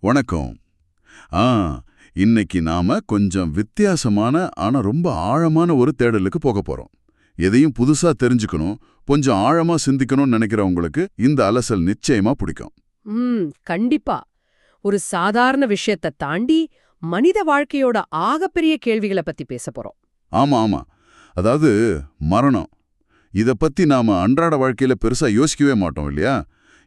வணக்கம். ஆ இன்னைக்கு நாம கொஞ்சம் வித்தியாசமான ஆனா ரொம்ப ஆழமான ஒரு தேடலுக்கு போக போறோம். எதையும் புதுசா தெரிஞ்சுக்கணும், கொஞ்சம் ஆழமா சிந்திக்கணும்னு நினைக்கிறவங்களுக்கு இந்த அலசல் நிச்சயமா பிடிக்கும். கண்டிப்பா. ஒரு சாதாரண விஷயத்த தாண்டி மனித வாழ்க்கையோட ஆகப்பெரிய கேள்விகள பத்தி பேசப் போறோம். ஆமா ஆமா. அதாவது மரணம். இத பத்தி நாம அன்றாட வாழ்க்கையில பெருசா யோசிக்கவே மாட்டோம் இல்லையா?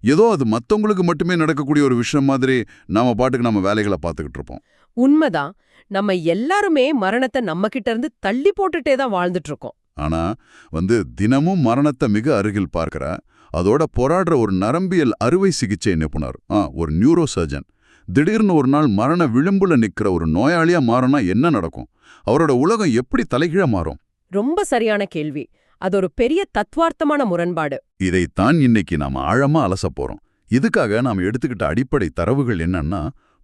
ஏதோ அது மத்தவங்களுக்கு மட்டுமே நடக்கக்கூடிய ஒரு விஷயம் மாதிரி நாம பாட்டுக்கு நம்ம வேலைகளை பார்த்துக்கிட்டு இருப்போம். உண்மைதான். நம்ம எல்லாருமே மரணத்த நம்ம கிட்ட இருந்து தள்ளி போட்டுட்டே தான் வாழ்ந்துட்டு இருக்கோம். ஆனா தினமும் மரணத்தை மிக அருகில் பார்க்கிற, அதோட போராடுற ஒரு நரம்பியல் அறுவை சிகிச்சை நிபுணர், ஒரு நியூரோ சர்ஜன் திடீர்னு ஒரு நாள் மரண விளிம்புல நிக்கிற ஒரு நோயாளியா மாறினா என்ன நடக்கும்? அவரோட உலகம் எப்படி தலைகீழா மாறும்? ரொம்ப சரியான கேள்வி. அது ஒரு பெரிய தத்துவார்த்தமான முரண்பாடு. இதைத்தான் இன்னைக்கு நாம ஆழமா அலசப் போறோம். இதுக்காக நாம் எடுத்துக்கிட்ட அடிப்படை தரவுகள் என்னன்னா,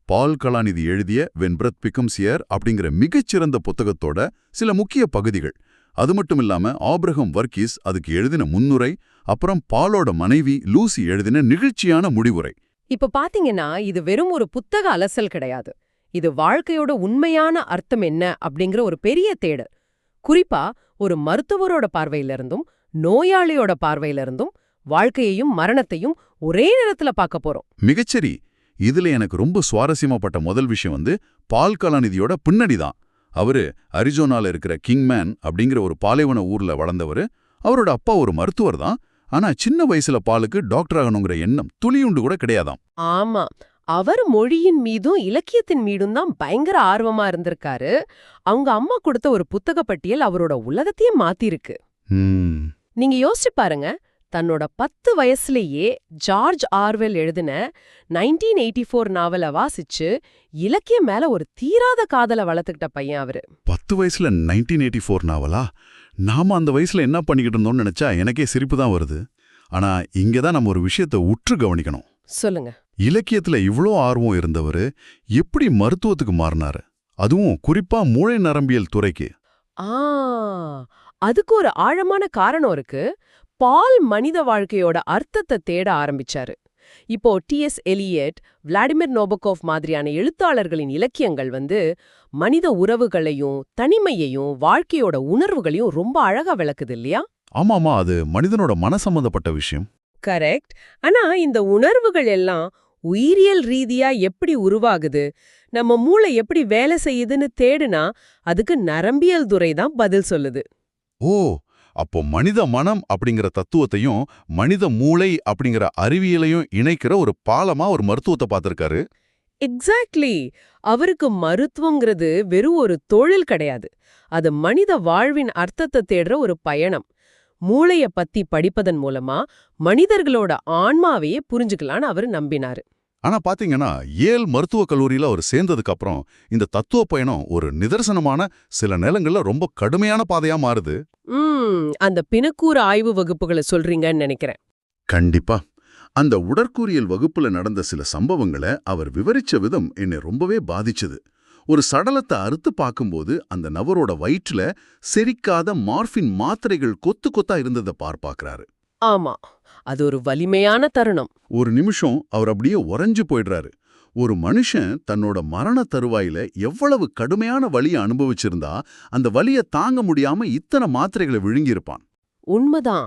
பால் கலாநிதி எழுதிய வென் பிரெத் பிகம்ஸ் ஏர் அப்படிங்கிற மிகச்சிறந்த புத்தகத்தோட சில முக்கிய பகுதிகள். அது மட்டும் இல்லாம ஆப்ரஹாம் வர்கீஸ் அதுக்கு எழுதின முன்னுரை, அப்புறம் பாலோட மனைவி லூசி எழுதின நிகழ்ச்சியான முடிவுரை. இப்ப பாத்தீங்கன்னா இது வெறும் ஒரு புத்தக அலசல் கிடையாது. இது வாழ்க்கையோட உண்மையான அர்த்தம் என்ன அப்படிங்கிற ஒரு பெரிய தேடல். குறிப்பா ஒரு மருத்துவரோட பார்வையிலிருந்தும் நோயாளியோட பார்வையிலிருந்தும் வாழ்க்கையையும் மரணத்தையும் ஒரே நேரத்துல பார்க்க போறோம். மிகச்சரி. இதுல எனக்கு ரொம்ப சுவாரஸ்யமாப்பட்ட முதல் விஷயம் பால் கலாநிதியோட பின்னணி தான். அவரு அரிசோனால இருக்கிற கிங்மேன் அப்படிங்கிற ஒரு பாலைவன ஊர்ல வளர்ந்தவரு. அவரோட அப்பா ஒரு மருத்துவர் தான். ஆனா சின்ன வயசுல பாலுக்கு டாக்டர் ஆகணுங்கிற எண்ணம் துளியுண்டு கூட கிடையாதாம். ஆமா, அவர் மொழியின் மீதும் இலக்கியத்தின் மீதும் தான் பயங்கர ஆர்வமா இருந்திருக்காரு. அவங்க அம்மா கொடுத்த ஒரு புத்தக பட்டியல் அவரோட உலகத்தையே மாத்திருக்கு. நீங்க யோசிச்சு பாருங்க, தன்னோட 10 வயசுலயே ஜார்ஜ் ஆர்வெல் எழுதின 1984 நாவலை வாசிச்சு இலக்கியம் மேல ஒரு தீராத காதலை வளர்த்துக்கிட்ட பையன் அவரு. 10 வயசுல 1984 நாவலா? நாம அந்த வயசுல என்ன பண்ணிக்கிட்டு இருந்தோம்னு நினைச்சா எனக்கே சிரிப்பு தான் வருது. ஆனா இங்கதான் நம்ம ஒரு விஷயத்தை உற்று கவனிக்கணும். சொல்லுங்க. இலக்கியத்துல இவ்ளோ ஆர்வம் இருந்தவரு எப்படி மருத்துவத்துக்கு மாறினாரு? அதுவும் குறிப்பா மூளை நரம்பியல் துறைக்கு. அதுக்கு ஒரு ஆழமான காரணம் இருக்கு. பால் மனித வாழ்க்கையோட அர்த்தத்தை தேட ஆரம்பிச்சாரு. இப்போ டி.எஸ். எலியட், விளாடிமிர் நோபகோவ் மாதிரியான எழுத்தாளர்களின் இலக்கியங்கள் மனித உறவுகளையும் தனிமையையும் வாழ்க்கையோட உணர்வுகளையும் ரொம்ப அழகா விளக்குது இல்லையா? ஆமாமா, அது மனிதனோட மன சம்பந்தப்பட்ட விஷயம். கரெக்ட். ஆனா இந்த உணர்வுகள் எல்லாம் உயிரியல் ரீதியா எப்படி உருவாகுது, நம்ம மூளை எப்படி வேலை செய்யுதுன்னு தேடுனா அதுக்கு நரம்பியல் துறை தான் பதில் சொல்லுது. ஓ, அப்போ மனித மனம் அப்படிங்கிற தத்துவத்தையும் மனித மூளை அப்படிங்கிற அறிவியலையும் இணைக்கிற ஒரு பாலமா ஒரு மருத்துவத்தை பார்த்திருக்காரு. எக்ஸாக்ட்லி. அவருக்கு மருத்துவங்கிறது வெறும் ஒரு தொழில் கிடையாது. அது மனித வாழ்வின் அர்த்தத்தை தேடுற ஒரு பயணம். மூளைய பத்தி படிப்பதன் மூலமா மனிதர்களோட ஆன்மாவையே புரிஞ்சுக்கலான்னு அவர் நம்பினாரு. ஆனா பாத்தீங்கன்னா ஏல் மருத்துவக் கல்லூரியில அவர் சேர்ந்ததுக்கு அப்புறம் இந்த தத்துவ பயணம் ஒரு நிதர்சனமான, சில நேரங்கள்ல ரொம்ப கடுமையான பாதையா மாறுது. அந்த பிணக்கூறு ஆய்வு வகுப்புகளை சொல்றீங்கன்னு நினைக்கிறேன். கண்டிப்பா. அந்த உடற்கூறியல் வகுப்புல நடந்த சில சம்பவங்களை அவர் விவரிச்ச விதம் என்னை ரொம்பவே பாதிச்சது. ஒரு சடலத்தை அறுத்து பார்க்கும்போது அந்த நபரோட வயிற்றுல செரிக்காத மார்பின் மாத்திரைகள் கொத்து கொத்தா இருந்ததை பார்ப்பாக்குறாரு. ஆமா, அது ஒரு வலிமையான தருணம். ஒரு நிமிஷம் அவர் அப்படியே உறைஞ்சு போயிடுறாரு. ஒரு மனுஷன் தன்னோட மரண தருவாயில எவ்வளவு கடுமையான வலியை அனுபவிச்சிருந்தா அந்த வலியை தாங்க முடியாம இத்தனை மாத்திரைகளை விழுங்கியிருப்பான். உண்மைதான்.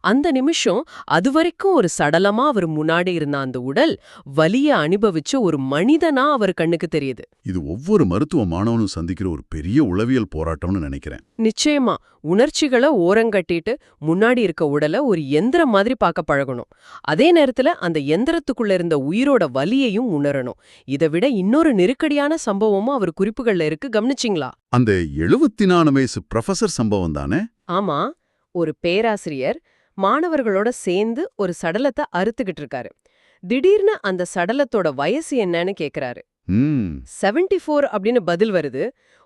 அந்த நிமிஷம் அதுவரைக்கும் ஒரு சடலமா அவர் முன்னாடி இருந்த அந்த உடல் வலிய அனுபவிச்ச ஒரு மனிதனா அவர் கண்ணுக்கு தெரியுது. இது ஒவ்வொரு மருத்துவ மாணவனும் சந்திக்கிற ஒரு பெரிய உளவியல் போராட்டம்னு நினைக்கிறேன். நிச்சயமா. உணர்ச்சிகளை ஓரங்கட்டிட்டு முன்னாடி இருக்க உடலை ஒரு எந்திரம் மாதிரி பார்க்க பழகணும். அதே நேரத்துல அந்த எந்திரத்துக்குள்ள இருந்த உயிரோட வலியையும் உணரணும். இதை விட இன்னொரு நெருக்கடியான சம்பவமும் அவர் குறிப்புகள்ல இருக்கு, கவனிச்சிங்களா? அந்த 74 வயசு ப்ரொஃபசர் சம்பவம் தானே? ஆமா. ஒரு பேராசிரியர் மாணவர்களோட சேர்ந்து ஒரு சடலத்தை அறுத்துக்கிட்டு இருக்காரு. திடீர்னு அந்த சடலத்தோட வயசு என்னன்னு கேக்குறாரு. 74 அப்படின்னு பதில் வருது.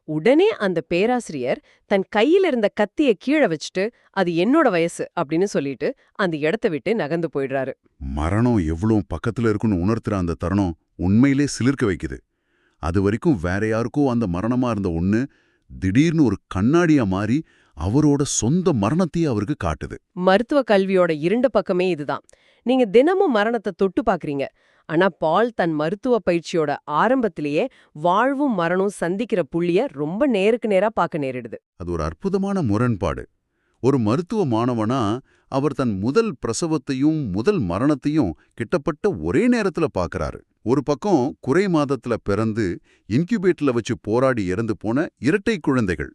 உடனே அந்த பேராசிரியர் தன் கையில இருந்த கத்திய கீழே வச்சுட்டு அது என்னோட வயசு அப்படின்னு சொல்லிட்டு அந்த இடத்தை விட்டு நகர்ந்து போயிடுறாரு. மரணம் எவ்வளவு பக்கத்துல இருக்குன்னு உணர்த்துற அந்த தருணம் உண்மையிலே சிலிர்க்க வைக்குது. அது வரைக்கும் வேற யாருக்கோ அந்த மரணமா இருந்த ஒண்ணு திடீர்னு ஒரு கண்ணாடியா மாறி அவரோட சொந்த மரணத்தையே அவருக்கு காட்டுது. மருத்துவ கல்வியோட இருண்ட பக்கமே இதுதான். நீங்க தினமும் மரணத்தை தொட்டு பாக்குறீங்க. ஆனா பால் தன் மருத்துவ பயிற்சியோட ஆரம்பத்திலேயே வாழ்வும் மரணம் சந்திக்கிற புள்ளிய ரொம்ப நேருக்கு நேரா பார்க்க நேரிடுது. அது ஒரு அற்புதமான முரண்பாடு. ஒரு மருத்துவ மாணவனா அவர் தன் முதல் பிரசவத்தையும் முதல் மரணத்தையும் கிட்டப்பட்ட ஒரே நேரத்துல பார்க்கறாரு. ஒரு பக்கம் குறை மாதத்துல பிறந்து இன்குபேட்டர்ல வச்சு போராடி இறந்து போன இரட்டை குழந்தைகள்.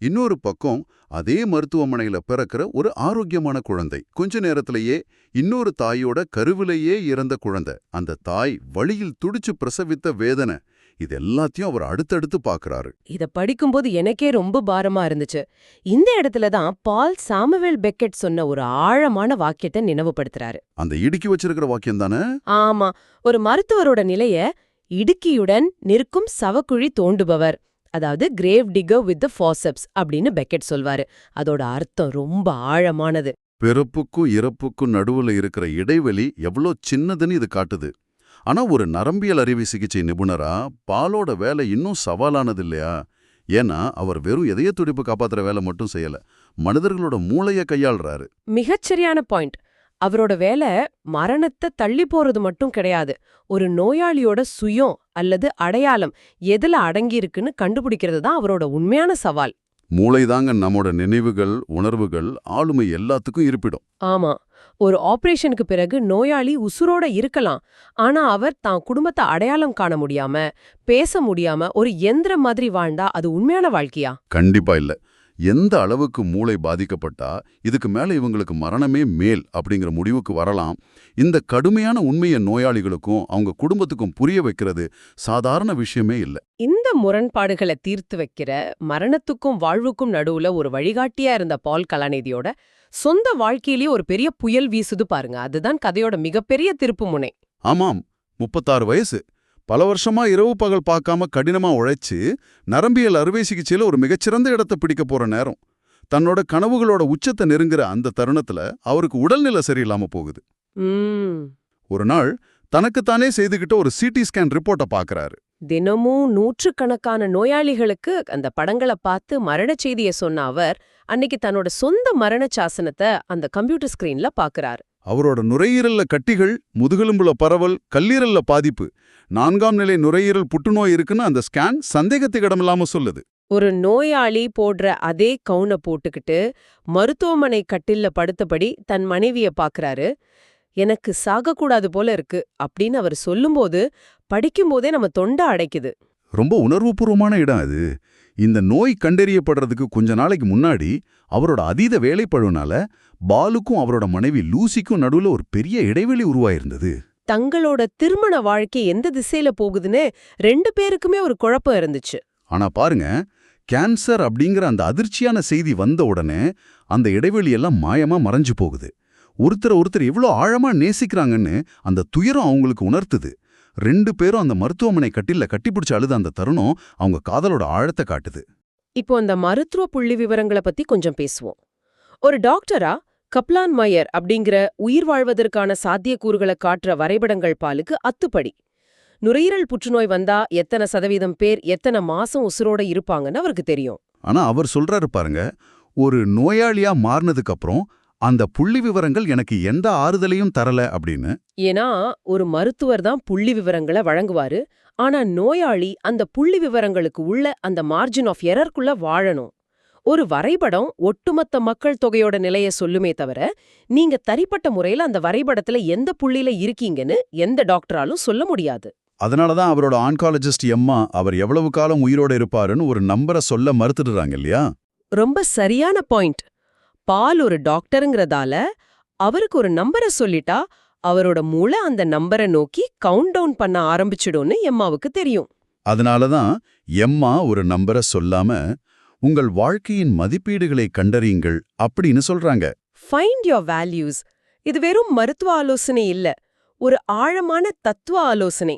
இன்னொரு பக்கம் அதே மருத்துவமனையில பிறக்கிற ஒரு ஆரோக்கியமான குழந்தை. கொஞ்ச நேரத்திலேயே இன்னொரு தாயோட கருவிலேயே இறந்த குழந்தை. அந்த தாய் வழியில் துடிச்சு பிரசவித்த வேதனை, இது எல்லாத்தையும் அவர் அடுத்தடுத்து பார்க்கறாரு. இத படிக்கும்போது எனக்கே ரொம்ப பாரமா இருந்துச்சு. இந்த இடத்துல தான் பால் சாமுவேல் பெக்கெட் சொன்ன ஒரு ஆழமான வாக்கியத்தை நினைவுபடுத்துறாரு. அந்த இடுக்கி வச்சிருக்கிற வாக்கியம் தானே? ஆமா, ஒரு மருத்துவரோட நிலைய இடுக்கியுடன் நிற்கும் சவக்குழி தோண்டுபவர், அதாவது கிரேவ் டிகர் வித் தி ஃபார்செப்ஸ் அப்படின்னு பெக்கெட் சொல்வாரு. அதோட அர்த்தம் ரொம்ப ஆழமானது. பிறப்புக்கும் இறப்புக்கும் நடுவுல இருக்கிற இடைவெளி எவ்வளோ சின்னதுன்னு இது காட்டுது. ஆனா ஒரு நரம்பியல் அறுவை சிகிச்சை நிபுணரா பாலோட வேலை இன்னும் சவாலானது இல்லையா? ஏன்னா அவர் வெறும் இதய துடிப்பு காப்பாத்துற வேலை மட்டும் செய்யல, மனிதர்களோட மூளைய கையாள்றாரு. மிகச்சரியான பாயிண்ட். அவரோட வேலை மரணத்தை தள்ளி போறது மட்டும் கிடையாது, ஒரு நோயாளியோட சுயம் அல்லது அடையாளம் எதுல அடங்கியிருக்குன்னு கண்டுபிடிக்கிறது தான் அவரோட உண்மையான சவால். மூளைதாங்க நம்மோட நினைவுகள், உணர்வுகள், ஆளுமை எல்லாத்துக்கும் இருப்பிடும். ஆமா, ஒரு ஆபரேஷனுக்கு பிறகு நோயாளி உசுரோட இருக்கலாம். ஆனா அவர் தான் குடும்பத்தை அடையாளம் காண முடியாம, பேச முடியாம ஒரு எந்திரம் மாதிரி வாழ்ந்தா அது உண்மையான வாழ்க்கையா? கண்டிப்பா இல்ல. எந்த அளவுக்கு மூளை பாதிக்கப்பட்டா இதுக்கு மேல இவங்களுக்கு மரணமே மேல் அப்படிங்கிற முடிவுக்கு வரலாம். இந்த கடுமையான உண்மையை நோயாளிகளுக்கும் அவங்க குடும்பத்துக்கும் புரிய வைக்கிறது சாதாரண விஷயமே இல்ல. இந்த முரண்பாடுகளை தீர்த்து வைக்கிற, மரணத்துக்கும் வாழ்வுக்கும் நடுவுல ஒரு வழிகாட்டியா இருந்த பால் கலாநிதியோட சொந்த வாழ்க்கையிலேயே ஒரு பெரிய புயல் வீசுது பாருங்க. அதுதான் கதையோட மிகப்பெரிய திருப்பு முனை. ஆமாம், 36 வயசு. பல வருஷமா இரவு பகல் பார்க்காம கடினமா உழைச்சு நரம்பியல் அறுவை சிகிச்சையில ஒரு மிகச்சிறந்த இடத்தை பிடிக்க போற நேரம். தன்னோட கனவுகளோட உச்சத்தை நெருங்குற அந்த தருணத்துல அவருக்கு உடல்நிலை சரியில்லாம போகுது. ஒரு நாள் தனக்குத்தானே செய்துகிட்ட ஒரு சிடி ஸ்கேன் ரிப்போர்ட்டை பார்க்கறாரு. தினமும் நூற்றுக்கணக்கான நோயாளிகளுக்கு அந்த படங்களை பார்த்து மரண செய்தியை சொன்ன அவர் அன்னைக்கு தன்னோட சொந்த மரண சாசனத்தை அந்த கம்ப்யூட்டர் ஸ்கிரீன்ல பார்க்கறாரு. அவரோட நுரையீரல்ல கட்டிகள், முதுகெலும்புல பரவல், கல்லீரல்ல பாதிப்பு, 4ஆம் நிலை நுரையீரல் புற்றுநோய் இருக்குன்னு அந்த ஸ்கேன் சந்தேகத்துக்கு இடமில்லாம சொல்லுது. ஒரு நோயாளி போடுற அதே கவுனை போட்டுக்கிட்டு மருத்துவமனை கட்டில்ல படுத்தபடி தன் மனைவிய பார்க்கறாரு. எனக்கு சாகக்கூடாது போல இருக்கு அப்படின்னு அவர் சொல்லும்போது படிக்கும்போதே நம்ம தொண்டை அடைக்குது. ரொம்ப உணர்வுபூர்வமான இடம் அது. இந்த நோய் கண்டறியப்படுறதுக்கு கொஞ்ச நாளைக்கு முன்னாடி அவரோட அதீத வேலைப்பழுனால பாலுக்கும் அவரோட மனைவி லூசிக்கும் நடுவுல ஒரு பெரிய இடைவெளி உருவாயிருந்தது. தங்களோட திருமண வாழ்க்கை எந்த திசையில போகுதுன்னு 2 பேருக்குமே ஒரு குழப்பம் இருந்துச்சு. ஆனா பாருங்க, கேன்சர் அப்படிங்கிற அந்த அதிர்ச்சியான செய்தி வந்த உடனே அந்த இடைவெளி எல்லாம் மாயமா மறைஞ்சு போகுது. ஒருத்தர் எவ்வளோ ஆழமா நேசிக்கிறாங்கன்னு அந்த துயரம் அவங்களுக்கு உணர்த்துது. 2 பேரும் அந்த மருத்துவமனை கட்டில்ல கட்டிப்பிடிச்சு அழுத அந்த தருணம் அவங்க காதலோட ஆழத்தை காட்டுது. இப்போ அந்த மருத்துவ புள்ளி விவரங்களை பத்தி கொஞ்சம் பேசுவோம். ஒரு டாக்டரா கப்லான் மயர் அப்படிங்கிற உயிர் வாழ்வதற்கான சாத்தியக்கூறுகளை காட்டுற வரைபடங்கள் பாலுக்கு அத்துப்படி. நுரையீரல் புற்றுநோய் வந்தா எத்தனை சதவீதம் பேர் எத்தனை மாசம் உசுரோட இருப்பாங்கன்னு அவருக்கு தெரியும். ஆனா அவர் சொல்றாரு பாருங்க, ஒரு நோயாளியா மாறினதுக்கு அப்புறம் அந்த புள்ளி விவரங்கள் எனக்கு எந்த ஆறுதலையும் தரல அப்படின்னு. ஏன்னா ஒரு மருத்துவர் தான் புள்ளி விவரங்களை வழங்குவாரு. ஆனா நோயாளி அந்த புள்ளி விவரங்களுக்கு உள்ள அந்த மார்ஜின் ஆஃப் எரர்க்குள்ள வாழணும். ஒரு வரைபடம் ஒட்டுமொத்த மக்கள் தொகையோட நிலைய சொல்லுமே தவிர நீங்க தனிப்பட்ட முறையில அந்த வரைபடத்துல எந்த புள்ளியில இருக்கீங்கன்னு எந்த டாக்டராலும் சொல்ல முடியாது. அதனாலதான் அவரோட ஆன்காலஜிஸ்ட் எம்மா அவர் எவ்வளவு காலம் உயிரோட இருப்பாருன்னு ஒரு நம்பரை சொல்ல மறுத்துடுறாங்க இல்லையா? ரொம்ப சரியான பாயிண்ட். பால் ஒரு டாக்டருங்கிறதால அவருக்கு ஒரு நம்பரை சொல்லிட்டா அவரோட மூளை அந்த நம்பரை நோக்கி கவுண்ட் டவுன் பண்ண ஆரம்பிச்சிடும்னு எம்மாவுக்கு தெரியும். அதனாலதான் எம்மா ஒரு நம்பரை சொல்லாம உங்கள் வாழ்க்கையின் மதிப்பீடுகளை கண்டறியுங்கள் அப்படின்னு சொல்றாங்க. Find your values. இது வெறும் மருத்துவ ஆலோசனை இல்ல, ஒரு ஆழமான தத்துவ ஆலோசனை.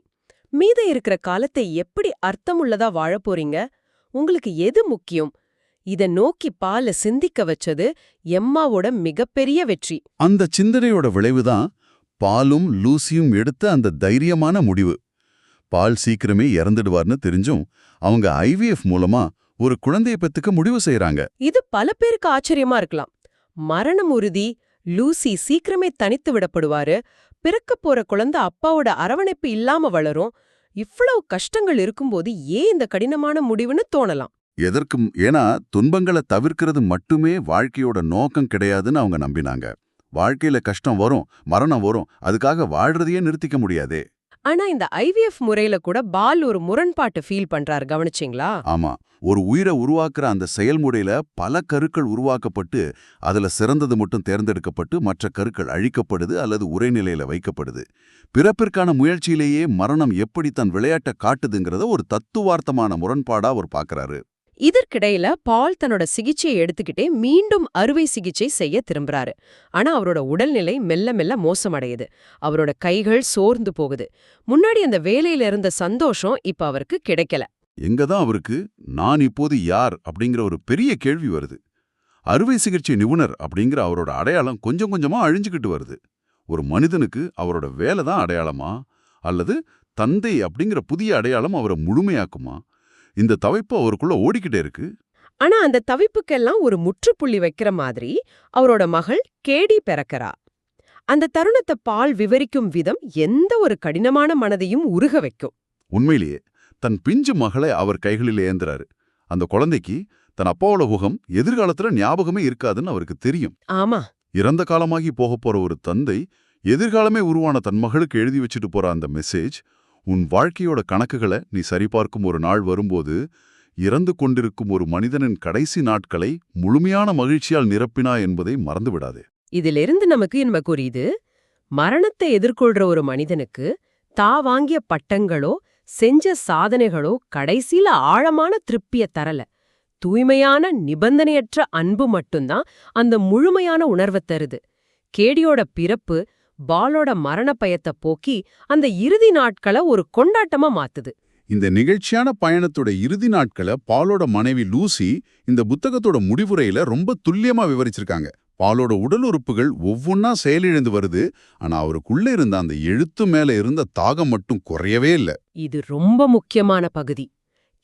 மீத இருக்கிற காலத்தை எப்படி அர்த்தமுள்ளதா வாழப் போறீங்க? உங்களுக்கு எது முக்கியம்? இத நோக்கி பால சிந்திக்க வச்சது எம்மாவோட மிகப்பெரிய வெற்றி. அந்த சிந்தனையோட விளைவுதான் பாலும் லூசியும் எடுத்த அந்த தைரியமான முடிவு. பால் சீக்கிரமே இறந்துடுவார்னு தெரிஞ்சும் அவங்க ஐவிஎஃப் மூலமா ஒரு குழந்தைய பெத்துக்க முடிவு செய்யறாங்க. இது பல பேருக்கு ஆச்சரியமா இருக்கலாம். மரணம் உறுதி, லூசி சீக்கிரமே தனித்து விடப்படுவாரு, பிறக்கப் போற குழந்தை அப்பாவோட அரவணைப்பு இல்லாம வளரும். இவ்வளவு கஷ்டங்கள் இருக்கும்போது ஏன் இந்த கடினமான முடிவுன்னு தோணலாம். எதற்கும் ஏன்னா துன்பங்களை தவிர்க்கிறது மட்டுமே வாழ்க்கையோட நோக்கம் கிடையாதுன்னு அவங்க நம்பினாங்க. வாழ்க்கையில கஷ்டம் வரும், மரணம் வரும், அதுக்காக வாழ்றதையே நிறுத்திக்க முடியாதே. ஆனா இந்த ஐவிஎஃப் முறையில கூட பால் ஒரு முரண்பாட்டு ஃபீல் பண்றாரு, கவனிச்சிங்களா? ஆமா, ஒரு உயிரை உருவாக்குற அந்த செயல்முறையில பல கருக்கள் உருவாக்கப்பட்டு அதுல சிறந்தது மட்டும் தேர்ந்தெடுக்கப்பட்டு மற்ற கருக்கள் அழிக்கப்படுது அல்லது உரைநிலையில வைக்கப்படுது. பிறப்பிற்கான முயற்சியிலேயே மரணம் எப்படி தன் விளையாட்டை காட்டுதுங்கிறத ஒரு தத்துவார்த்தமான முரண்பாடா அவர் பார்க்கறாரு. இதற்கிடையில பால் தன்னோட சிகிச்சையை எடுத்துக்கிட்டே மீண்டும் அறுவை சிகிச்சை செய்ய திரும்புறாரு. ஆனா அவரோட உடல்நிலை மெல்ல மெல்ல மோசமடையுது. அவரோட கைகள் சோர்ந்து போகுது. முன்னாடி அந்த வேலையில இருந்த சந்தோஷம் இப்ப அவருக்கு கிடைக்கல. எங்கதான் அவருக்கு நான் இப்போது யார் அப்படிங்கிற ஒரு பெரிய கேள்வி வருது. அறுவை சிகிச்சை நிபுணர் அப்படிங்கிற அவரோட அடையாளம் கொஞ்சம் கொஞ்சமா அழிஞ்சுக்கிட்டு வருது. ஒரு மனிதனுக்கு அவரோட வேலை தான் அடையாளமா, அல்லது தந்தை அப்படிங்கிற புதிய அடையாளம் அவரை முழுமையாக்குமா? இந்த தவிப்பு அவருக்குள்ள ஓடிக்கிட்டே இருக்கு. ஆனா அந்த தவிப்புக்கெல்லாம் ஒரு முற்றுப்புள்ளி வைக்கிற மாதிரி அவரோட மகள் கேடி பிறக்கறா. அந்த தருணத்தை பால் விவரிக்கும் விதம் எந்த ஒரு கடினமான மனதையும் உருக வைக்கும். உண்மையிலேயே தன் பிஞ்சு மகளை அவர் கைகளில் ஏந்துறாரு. அந்த குழந்தைக்கு தன் அப்பாவோட முகம் எதிர்காலத்துல ஞாபகமே இருக்காதுன்னு அவருக்கு தெரியும். ஆமா, இறந்த காலமாகி போகப் போற ஒரு தந்தை எதிர்காலமே உருவான தன் மகளுக்கு எழுதி வச்சுட்டு போற அந்த மெசேஜ், உன் வாழ்க்கையோட கணக்குகளை நீ சரிபார்க்கும் ஒரு நாள் வரும்போது இறந்து கொண்டிருக்கும் ஒரு மனிதனின் கடைசி நாட்களை முழுமையான மகிழ்ச்சியால் நிரப்பினா என்பதை மறந்துவிடாதே. இதிலிருந்து நமக்கு என்ன புரியுது? மரணத்தை எதிர்கொள்ற ஒரு மனிதனுக்கு வாங்கிய பட்டங்களோ செஞ்ச சாதனைகளோ கடைசியில ஆழமான திருப்திய தரல. தூய்மையான நிபந்தனையற்ற அன்பு மட்டும்தான் அந்த முழுமையான உணர்வை தருது. கேடியோட பிறப்பு பாலோட மரண பயத்தை போக்கி அந்த இறுதி நாட்களை ஒரு கொண்டாட்டமா மாத்துது. இந்த நிகழ்ச்சியான பயணத்தோட இறுதி நாட்களை பாலோட மனைவி லூசி இந்த புத்தகத்தோட முடிவுரையில ரொம்ப துல்லியமா விவரிச்சிருக்காங்க. பாலோட உடல் உறுப்புகள் ஒவ்வொன்னா செயலிழந்து வருது, ஆனா அவருக்குள்ள இருந்த அந்த எழுத்து மேல இருந்த தாகம் மட்டும் குறையவே இல்ல. இது ரொம்ப முக்கியமான பகுதி.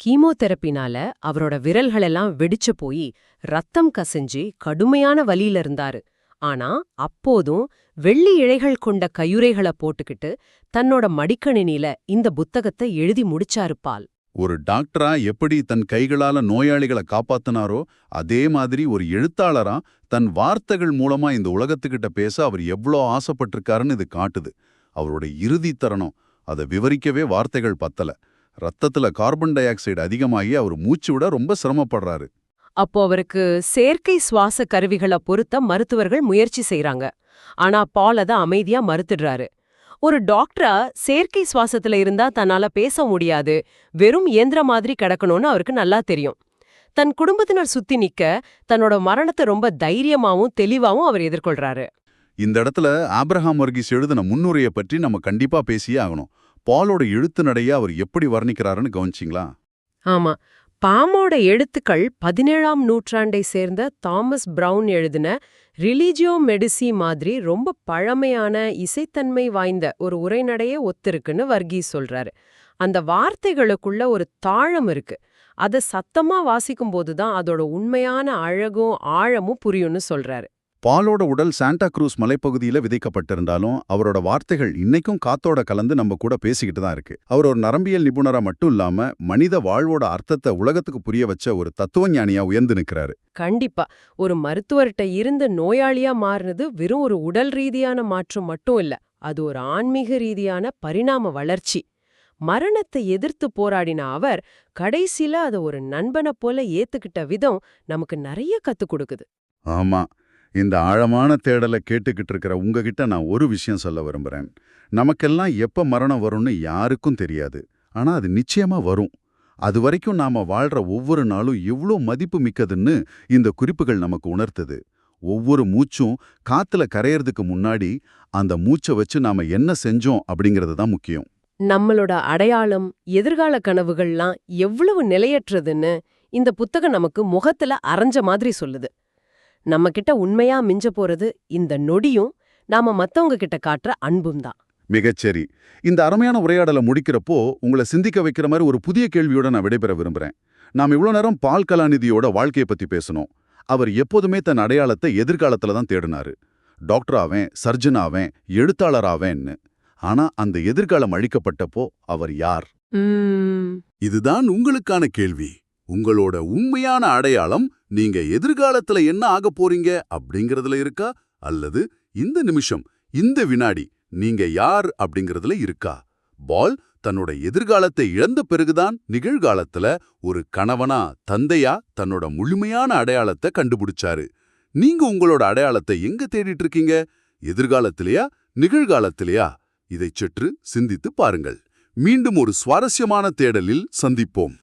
கீமோதெரப்பினால அவரோட விரல்களெல்லாம் வெடிச்சு போய் ரத்தம் கசிஞ்சு கடுமையான வலியில இருந்தாரு. ஆனா அப்போதும் வெள்ளி இழைகள் கொண்ட கையுறைகளை போட்டுக்கிட்டு தன்னோட மடிக்கணினில இந்த புத்தகத்தை எழுதி முடிச்சாரு பால். ஒரு டாக்டரா எப்படி தன் கைகளால நோயாளிகளை காப்பாத்தினாரோ அதே மாதிரி ஒரு எழுத்தாளரா தன் வார்த்தைகள் மூலமா இந்த உலகத்துக்கிட்ட பேச அவர் எவ்வளோ ஆசைப்பட்டிருக்காருன்னு இது காட்டுது. அவரோட இறுதி தருணம் அதை விவரிக்கவே வார்த்தைகள் பத்தல. ரத்தத்துல கார்பன் டை ஆக்சைடு அதிகமாகி அவர் மூச்சு விட ரொம்ப சிரமப்படுறாரு. அப்போ அவருக்கு செயற்கை சுவாச கருவிகளை பொருத்த மருத்துவர்கள் முயற்சி செய்றாங்க. ஆனா பால் அதை அமைதியா மறுத்துடுறாரு. ஒரு டாக்டரா செயற்கை சுவாசத்துல இருந்தா தன்னால பேச முடியாது, வெறும் இயந்திர மாதிரி கிடக்கணும்னு அவருக்கு நல்லா தெரியும். தன் குடும்பத்தினர் சுத்தி நிக்க தன்னோட மரணத்தை ரொம்ப தைரியமாவும் தெளிவாவும் அவர் எதிர்கொள்றாரு. இந்த இடத்துல ஆப்ரஹாம் வர்கீஸ் எழுதின முன்னுரையை பற்றி நம்ம கண்டிப்பா பேசியே ஆகணும். பாலோட எழுத்து நடைய அவர் எப்படி வர்ணிக்கிறாருன்னு கவனிச்சிங்களா? ஆமா, பாமோட எழுத்துக்கள் 17ஆம் நூற்றாண்டை சேர்ந்த தாமஸ் பிரவுன் எழுதின ரிலிஜியோ மெடிசி மாதிரி ரொம்ப பழமையான இசைத்தன்மை வாய்ந்த ஒரு உரைநடையே ஒத்திருக்குன்னு வர்கீஸ் சொல்றாரு. அந்த வார்த்தைகளுக்குள்ள ஒரு தாழம் இருக்கு. அதை சத்தமா வாசிக்கும்போது தான் அதோட உண்மையான அழகும் ஆழமும் புரியும்னு சொல்றாரு. பாலோட உடல் சாண்டா க்ரூஸ் மலைப்பகுதியில விதைக்கப்பட்டிருந்தாலும் அவரோட வார்த்தைகள் இன்னைக்கும் காத்தோட கலந்து நம்ம கூட பேசிக்கிட்டு தான் இருக்கு. அவர் ஒரு நரம்பியல் நிபுணரா மட்டும் இல்லாம மனித வாழ்வோட அர்த்தத்தை உலகத்துக்கு புரிய வச்ச ஒரு தத்துவஞானியா உயர்ந்து நிற்கிறாரு. கண்டிப்பா ஒரு மருத்துவர்கிட்ட இருந்து நோயாளியா மாறினது வெறும் ஒரு உடல் ரீதியான மாற்றம் மட்டும் இல்ல, அது ஒரு ஆன்மீக ரீதியான பரிணாம வளர்ச்சி. மரணத்தை எதிர்த்து போராடின அவர் கடைசியில அதை ஒரு நண்பனை போல ஏத்துக்கிட்ட விதம் நமக்கு நிறைய கத்துக் கொடுக்குது. ஆமா, இந்த ஆழமான தேடலை கேட்டுக்கிட்டு இருக்கிற உங்ககிட்ட நான் ஒரு விஷயம் சொல்ல விரும்புறேன். நமக்கெல்லாம் எப்ப மரணம் வரும்னு யாருக்கும் தெரியாது. ஆனா அது நிச்சயமா வரும். அது வரைக்கும் நாம வாழ்ற ஒவ்வொரு நாளும் எவ்வளோ மதிப்பு மிக்கதுன்னு இந்த குறிப்புகள் நமக்கு உணர்த்துது. ஒவ்வொரு மூச்சும் காத்துல கரையறதுக்கு முன்னாடி அந்த மூச்சை வச்சு நாம என்ன செஞ்சோம் அப்படிங்கிறது தான் முக்கியம். நம்மளோட அடையாளம், எதிர்கால கனவுகள்லாம் எவ்வளவு நிலையற்றதுன்னு இந்த புத்தகம் நமக்கு முகத்துல அரைஞ்ச மாதிரி சொல்லுது. நம்ம கிட்ட உண்மையா மிஞ்ச போறது இந்த நொடியும் நாம மத்தவங்க கிட்ட காட்டுற அன்பும் தான். மிகச்சரி. இந்த அருமையான உரையாடலை முடிக்கிறப்போ உங்களை சிந்திக்க வைக்கிற மாதிரி ஒரு புதிய கேள்வியோட நான் விடைபெற விரும்புறேன். நாம் இவ்வளோ நேரம் பால் கலாநிதியோட வாழ்க்கையை பத்தி பேசணும். அவர் எப்போதுமே தன் அடையாளத்தை எதிர்காலத்துல தான் தேடினாரு. டாக்டர் ஆவேன், சர்ஜன் ஆவேன், எழுத்தாளர் ஆவேன்னு. ஆனா அந்த எதிர்காலம் அழிக்கப்பட்டப்போ அவர் யார்? இதுதான் உங்களுக்கான கேள்வி. உங்களோட உண்மையான அடையாளம் நீங்க எதிர்காலத்துல என்ன ஆக போறீங்க அப்படிங்கறதுல இருக்கா, அல்லது இந்த நிமிஷம், இந்த வினாடி நீங்க யார் அப்படிங்கறதுல இருக்கா? பால் தன்னோட எதிர்காலத்தை இழந்த பிறகுதான் நிகழ்காலத்துல ஒரு கணவனா, தந்தையா தன்னோட முழுமையான அடையாளத்தை கண்டுபிடிச்சாரு. நீங்க உங்களோட அடையாளத்தை எங்க தேடிட்டு இருக்கீங்க? எதிர்காலத்திலேயா, நிகழ்காலத்திலேயா? இதைச் சற்று சிந்தித்து பாருங்கள். மீண்டும் ஒரு சுவாரஸ்யமான தேடலில் சந்திப்போம்.